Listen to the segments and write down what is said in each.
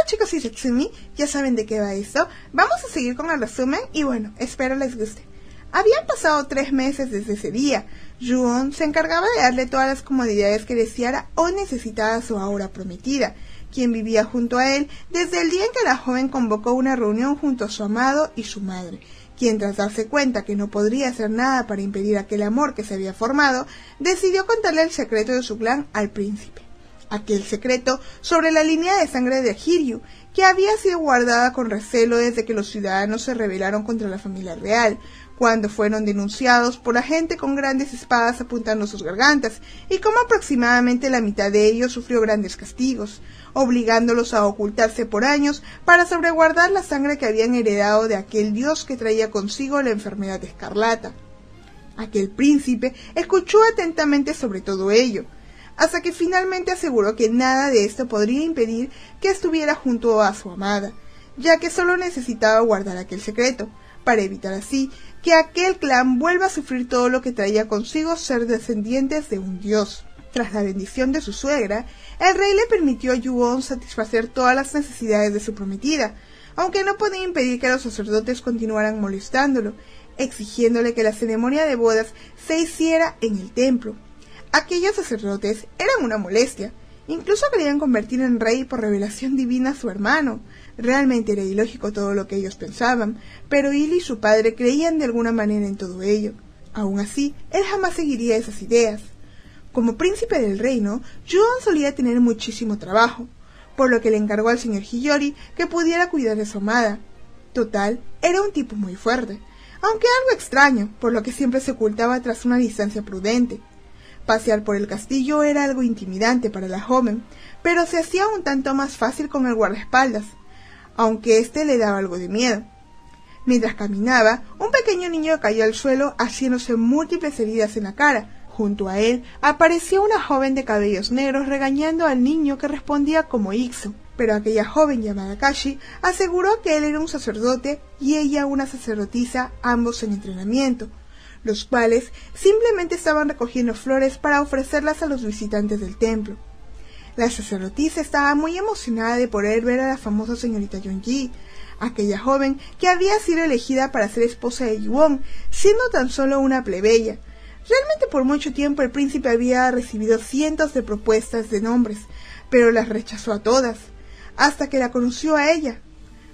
chicos y Setsumi, ya saben de qué va esto. Vamos a seguir con el resumen y bueno, espero les guste. Habían pasado 3 meses desde ese día. Ju-on se encargaba de darle todas las comodidades que deseara o necesitaba a su ahora prometida, quien vivía junto a él desde el día en que la joven convocó una reunión junto a su amado y su madre, quien tras darse cuenta que no podría hacer nada para impedir aquel amor que se había formado, decidió contarle el secreto de su clan al príncipe. Aquel secreto sobre la línea de sangre de Hiryu, que había sido guardada con recelo desde que los ciudadanos se rebelaron contra la familia real, cuando fueron denunciados por la gente con grandes espadas apuntando sus gargantas, y como aproximadamente la mitad de ellos sufrió grandes castigos, obligándolos a ocultarse por años para sobreguardar la sangre que habían heredado de aquel dios que traía consigo la enfermedad escarlata. Aquel príncipe escuchó atentamente sobre todo ello, hasta que finalmente aseguró que nada de esto podría impedir que estuviera junto a su amada, ya que solo necesitaba guardar aquel secreto, para evitar así que aquel clan vuelva a sufrir todo lo que traía consigo ser descendientes de un dios. Tras la bendición de su suegra, el rey le permitió a Ju-on satisfacer todas las necesidades de su prometida, aunque no podía impedir que los sacerdotes continuaran molestándolo, exigiéndole que la ceremonia de bodas se hiciera en el templo. Aquellos sacerdotes eran una molestia, incluso querían convertir en rey por revelación divina a su hermano. Realmente era ilógico todo lo que ellos pensaban, pero Il y su padre creían de alguna manera en todo ello. Aún así, él jamás seguiría esas ideas. Como príncipe del reino, Ju-on solía tener muchísimo trabajo, por lo que le encargó al señor Hiyori que pudiera cuidar de su amada. Total, era un tipo muy fuerte, aunque algo extraño, por lo que siempre se ocultaba tras una distancia prudente. Pasear por el castillo era algo intimidante para la joven, pero se hacía un tanto más fácil con el guardaespaldas, aunque éste le daba algo de miedo. Mientras caminaba, un pequeño niño cayó al suelo haciéndose múltiples heridas en la cara. Junto a él apareció una joven de cabellos negros regañando al niño que respondía como Ikso, pero aquella joven llamada Kashi aseguró que él era un sacerdote y ella una sacerdotisa, ambos en entrenamiento, los cuales simplemente estaban recogiendo flores para ofrecerlas a los visitantes del templo. La sacerdotisa estaba muy emocionada de poder ver a la famosa señorita Yeonji, aquella joven que había sido elegida para ser esposa de Ju-on, siendo tan solo una plebeya. Realmente por mucho tiempo el príncipe había recibido cientos de propuestas de nombres, pero las rechazó a todas, hasta que la conoció a ella.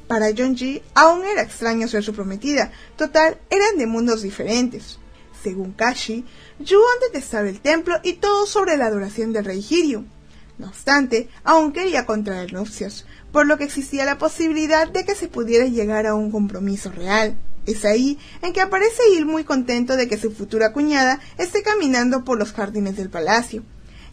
Para Yeonji aún era extraño ser su prometida, total, eran de mundos diferentes. Según Kashi, Ju-on detestaba el templo y todo sobre la adoración del rey Hiryu. No obstante, aún quería contraer nupcias, por lo que existía la posibilidad de que se pudiera llegar a un compromiso real. Es ahí en que aparece Il muy contento de que su futura cuñada esté caminando por los jardines del palacio,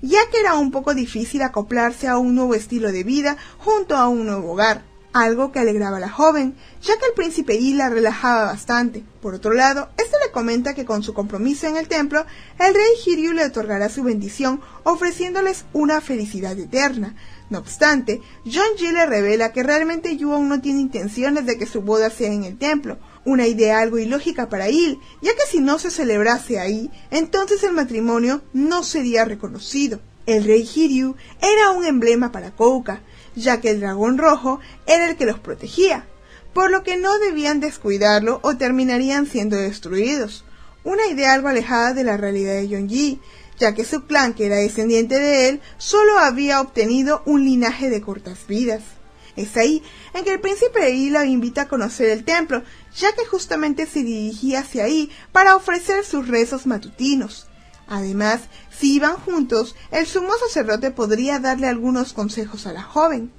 ya que era un poco difícil acoplarse a un nuevo estilo de vida junto a un nuevo hogar, algo que alegraba a la joven, ya que el príncipe Il la relajaba bastante. Por otro lado, este le comenta que con su compromiso en el templo, el rey Hiryu le otorgará su bendición, ofreciéndoles una felicidad eterna. No obstante, Yeonji le revela que realmente Ju-on no tiene intenciones de que su boda sea en el templo, una idea algo ilógica para Il, ya que si no se celebrase ahí, entonces el matrimonio no sería reconocido. El rey Hiryu era un emblema para Kouka, ya que el dragón rojo era el que los protegía, por lo que no debían descuidarlo o terminarían siendo destruidos. Una idea algo alejada de la realidad de Yeonji, ya que su clan, que era descendiente de él, solo había obtenido un linaje de cortas vidas. Es ahí en que el príncipe Il la invita a conocer el templo, ya que justamente se dirigía hacia ahí para ofrecer sus rezos matutinos. Además, si iban juntos, el sumo sacerdote podría darle algunos consejos a la joven.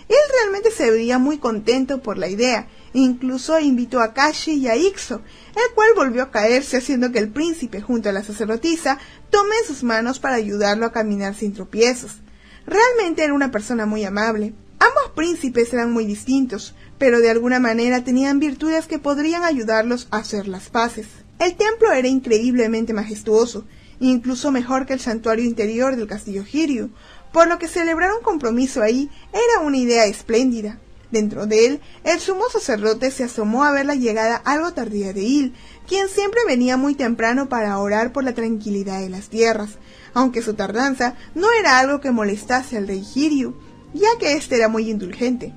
Él realmente se veía muy contento por la idea, e incluso invitó a Kashi y a Ikso, el cual volvió a caerse haciendo que el príncipe junto a la sacerdotisa tome sus manos para ayudarlo a caminar sin tropiezos. Realmente era una persona muy amable. Ambos príncipes eran muy distintos, pero de alguna manera tenían virtudes que podrían ayudarlos a hacer las paces. El templo era increíblemente majestuoso, incluso mejor que el santuario interior del castillo Hiryu, por lo que celebrar un compromiso ahí era una idea espléndida. Dentro de él, el sumo sacerdote se asomó a ver la llegada algo tardía de Il, quien siempre venía muy temprano para orar por la tranquilidad de las tierras, aunque su tardanza no era algo que molestase al rey Hiryu, ya que éste era muy indulgente.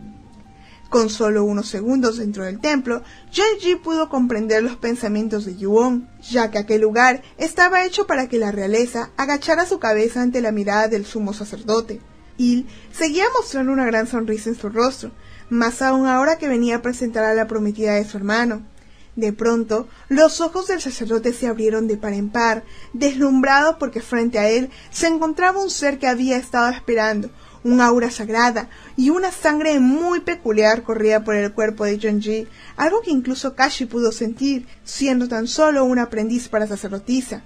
Con solo unos segundos dentro del templo, Yeon-ji pudo comprender los pensamientos de Yu-won, ya que aquel lugar estaba hecho para que la realeza agachara su cabeza ante la mirada del sumo sacerdote. Il seguía mostrando una gran sonrisa en su rostro, más aún ahora que venía a presentar a la prometida de su hermano. De pronto, los ojos del sacerdote se abrieron de par en par, deslumbrado porque frente a él se encontraba un ser que había estado esperando. Un aura sagrada y una sangre muy peculiar corría por el cuerpo de Yeon-ji, algo que incluso Kashi pudo sentir, siendo tan solo un aprendiz para sacerdotisa.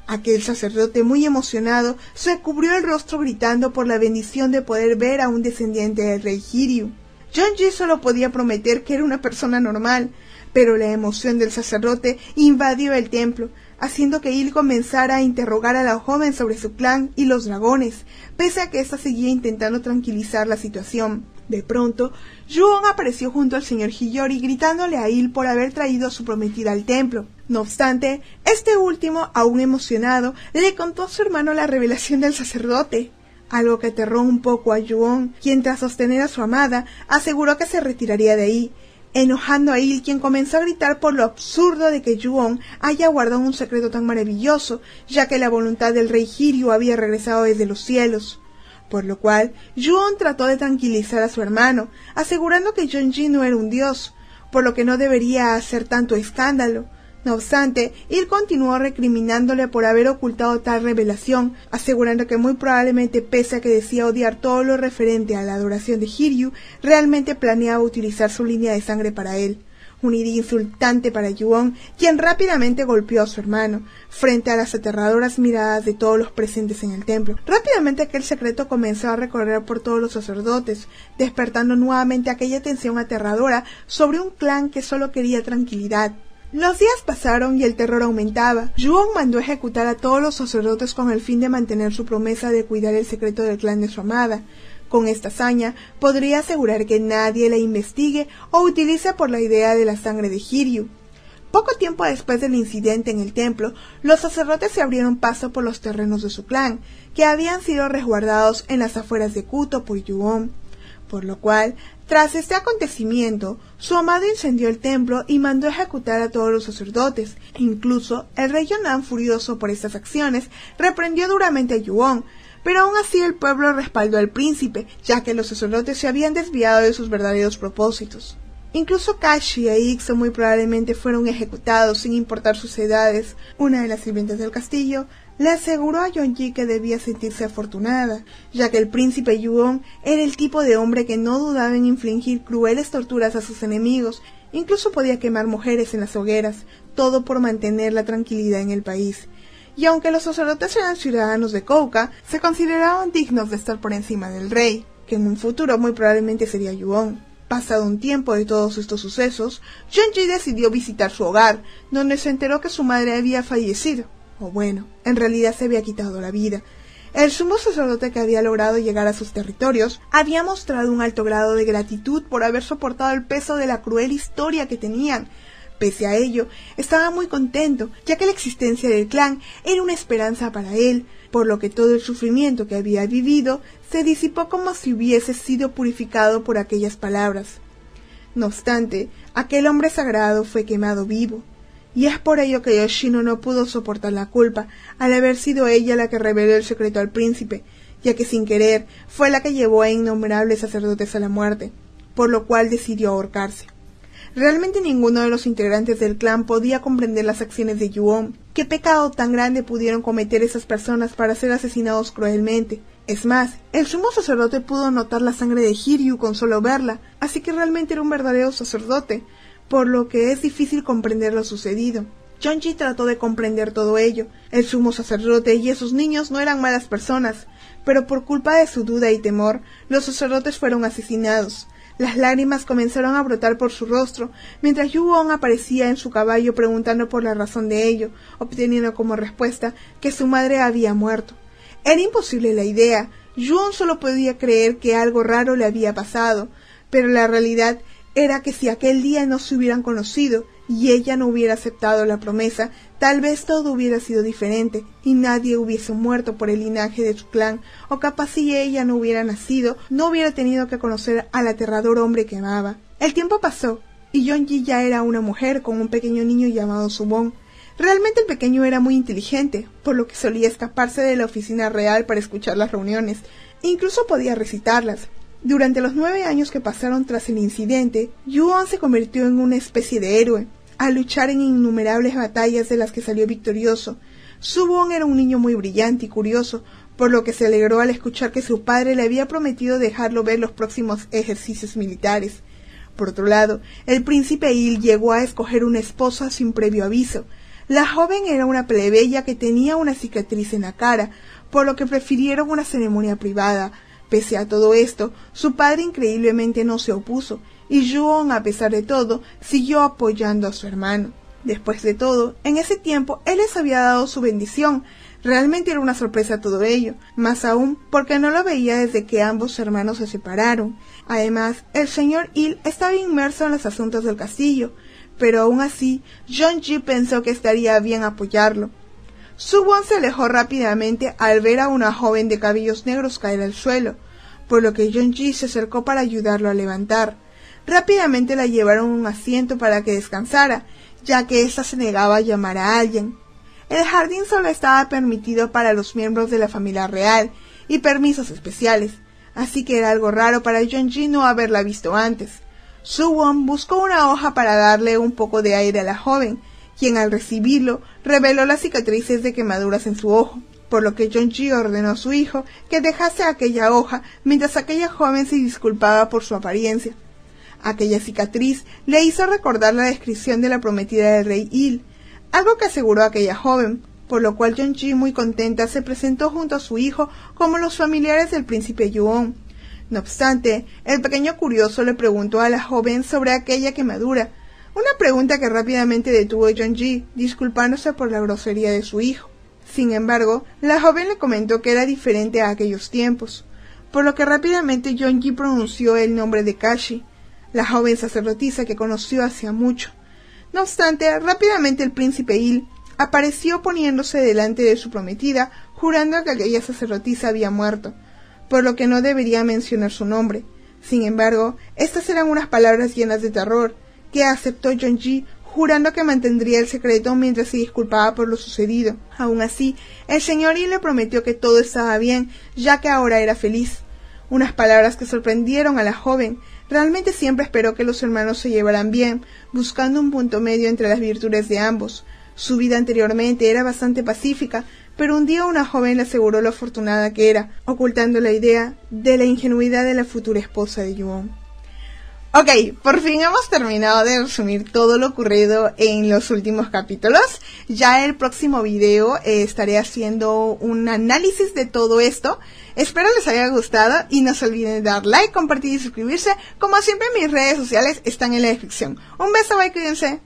Aquel sacerdote muy emocionado se cubrió el rostro gritando por la bendición de poder ver a un descendiente del rey Hiryu. Yeon-ji solo podía prometer que era una persona normal, pero la emoción del sacerdote invadió el templo, haciendo que Il comenzara a interrogar a la joven sobre su clan y los dragones, pese a que ésta seguía intentando tranquilizar la situación. De pronto, Yu-won apareció junto al señor Hiyori gritándole a Il por haber traído a su prometida al templo. No obstante, este último, aún emocionado, le contó a su hermano la revelación del sacerdote, algo que aterró un poco a Yu-won, quien tras sostener a su amada, aseguró que se retiraría de ahí, enojando a Il, quien comenzó a gritar por lo absurdo de que Yu-won haya guardado un secreto tan maravilloso, ya que la voluntad del rey Hiryu había regresado desde los cielos. Por lo cual, Yu-won trató de tranquilizar a su hermano, asegurando que Yeon-ji no era un dios, por lo que no debería hacer tanto escándalo. No obstante, Il continuó recriminándole por haber ocultado tal revelación, asegurando que muy probablemente, pese a que decía odiar todo lo referente a la adoración de Hiryu, realmente planeaba utilizar su línea de sangre para él. Una idea insultante para Yu-won, quien rápidamente golpeó a su hermano, frente a las aterradoras miradas de todos los presentes en el templo. Rápidamente aquel secreto comenzó a recorrer por todos los sacerdotes, despertando nuevamente aquella tensión aterradora sobre un clan que solo quería tranquilidad. Los días pasaron y el terror aumentaba. Yu-won mandó ejecutar a todos los sacerdotes con el fin de mantener su promesa de cuidar el secreto del clan de su amada. Con esta hazaña, podría asegurar que nadie la investigue o utilice por la idea de la sangre de Hiryu. Poco tiempo después del incidente en el templo, los sacerdotes se abrieron paso por los terrenos de su clan, que habían sido resguardados en las afueras de Kuto por Yu-won. Por lo cual, tras este acontecimiento, su amado incendió el templo y mandó ejecutar a todos los sacerdotes. Incluso, el rey Yonan, furioso por estas acciones, reprendió duramente a Yu-won, pero aún así el pueblo respaldó al príncipe, ya que los sacerdotes se habían desviado de sus verdaderos propósitos. Incluso Kashi e Ixo muy probablemente fueron ejecutados sin importar sus edades. Una de las sirvientas del castillo le aseguró a Yeon-ji que debía sentirse afortunada, ya que el príncipe Yu-won era el tipo de hombre que no dudaba en infligir crueles torturas a sus enemigos, incluso podía quemar mujeres en las hogueras, todo por mantener la tranquilidad en el país. Y aunque los sacerdotes eran ciudadanos de Kouka, se consideraban dignos de estar por encima del rey, que en un futuro muy probablemente sería Yu-won. Pasado un tiempo de todos estos sucesos, Yeon-ji decidió visitar su hogar, donde se enteró que su madre había fallecido. O bueno, en realidad se había quitado la vida. El sumo sacerdote que había logrado llegar a sus territorios había mostrado un alto grado de gratitud por haber soportado el peso de la cruel historia que tenían. Pese a ello, estaba muy contento, ya que la existencia del clan era una esperanza para él, por lo que todo el sufrimiento que había vivido se disipó como si hubiese sido purificado por aquellas palabras. No obstante, aquel hombre sagrado fue quemado vivo, y es por ello que Yoshino no pudo soportar la culpa al haber sido ella la que reveló el secreto al príncipe, ya que sin querer fue la que llevó a innumerables sacerdotes a la muerte, por lo cual decidió ahorcarse. Realmente ninguno de los integrantes del clan podía comprender las acciones de Yu-won. ¿Qué pecado tan grande pudieron cometer esas personas para ser asesinados cruelmente? Es más, el sumo sacerdote pudo notar la sangre de Hiryu con solo verla, así que realmente era un verdadero sacerdote, por lo que es difícil comprender lo sucedido. Yeon-ji trató de comprender todo ello. El sumo sacerdote y esos niños no eran malas personas, pero por culpa de su duda y temor, los sacerdotes fueron asesinados. Las lágrimas comenzaron a brotar por su rostro, mientras Yu-won aparecía en su caballo preguntando por la razón de ello, obteniendo como respuesta que su madre había muerto. Era imposible la idea. Yu-won solo podía creer que algo raro le había pasado, pero la realidad era que si aquel día no se hubieran conocido, y ella no hubiera aceptado la promesa, tal vez todo hubiera sido diferente y nadie hubiese muerto por el linaje de su clan, o capaz si ella no hubiera nacido, no hubiera tenido que conocer al aterrador hombre que amaba. El tiempo pasó y Yeonji ya era una mujer con un pequeño niño llamado Subon. Realmente el pequeño era muy inteligente, por lo que solía escaparse de la oficina real para escuchar las reuniones, e incluso podía recitarlas. Durante los 9 años que pasaron tras el incidente, Yuon se convirtió en una especie de héroe, al luchar en innumerables batallas de las que salió victorioso. Subon era un niño muy brillante y curioso, por lo que se alegró al escuchar que su padre le había prometido dejarlo ver los próximos ejercicios militares. Por otro lado, el príncipe Il llegó a escoger una esposa sin previo aviso. La joven era una plebeya que tenía una cicatriz en la cara, por lo que prefirieron una ceremonia privada. Pese a todo esto, su padre increíblemente no se opuso, y Yuon, a pesar de todo, siguió apoyando a su hermano. Después de todo, en ese tiempo, él les había dado su bendición. Realmente era una sorpresa todo ello, más aún porque no lo veía desde que ambos hermanos se separaron. Además, el señor Il estaba inmerso en los asuntos del castillo, pero aún así, Yeonji pensó que estaría bien apoyarlo. Subon se alejó rápidamente al ver a una joven de cabellos negros caer al suelo, por lo que Yeonji se acercó para ayudarlo a levantar. Rápidamente la llevaron a un asiento para que descansara, ya que ésta se negaba a llamar a alguien. El jardín solo estaba permitido para los miembros de la familia real y permisos especiales, así que era algo raro para Yeonji no haberla visto antes. Subon buscó una hoja para darle un poco de aire a la joven, quien al recibirlo reveló las cicatrices de quemaduras en su ojo, por lo que Yeonji ordenó a su hijo que dejase aquella hoja mientras aquella joven se disculpaba por su apariencia. Aquella cicatriz le hizo recordar la descripción de la prometida del rey Il, algo que aseguró aquella joven, por lo cual Yeonji, muy contenta, se presentó junto a su hijo como los familiares del príncipe Yuon. No obstante, el pequeño curioso le preguntó a la joven sobre aquella quemadura, una pregunta que rápidamente detuvo a Yeonji, disculpándose por la grosería de su hijo. Sin embargo, la joven le comentó que era diferente a aquellos tiempos, por lo que rápidamente Yeonji pronunció el nombre de Kashi, la joven sacerdotisa que conoció hacía mucho. No obstante, rápidamente el príncipe Il apareció poniéndose delante de su prometida, jurando que aquella sacerdotisa había muerto, por lo que no debería mencionar su nombre. Sin embargo, estas eran unas palabras llenas de terror, que aceptó Yeonji, jurando que mantendría el secreto mientras se disculpaba por lo sucedido. Aún así, el señor Il le prometió que todo estaba bien, ya que ahora era feliz. Unas palabras que sorprendieron a la joven. Realmente siempre esperó que los hermanos se llevaran bien, buscando un punto medio entre las virtudes de ambos. Su vida anteriormente era bastante pacífica, pero un día una joven le aseguró lo afortunada que era, ocultando la idea de la ingenuidad de la futura esposa de Yuon. Ok, por fin hemos terminado de resumir todo lo ocurrido en los últimos capítulos. Ya el próximo video estaré haciendo un análisis de todo esto. Espero les haya gustado y no se olviden de dar like, compartir y suscribirse. Como siempre, mis redes sociales están en la descripción. Un beso, bye, cuídense.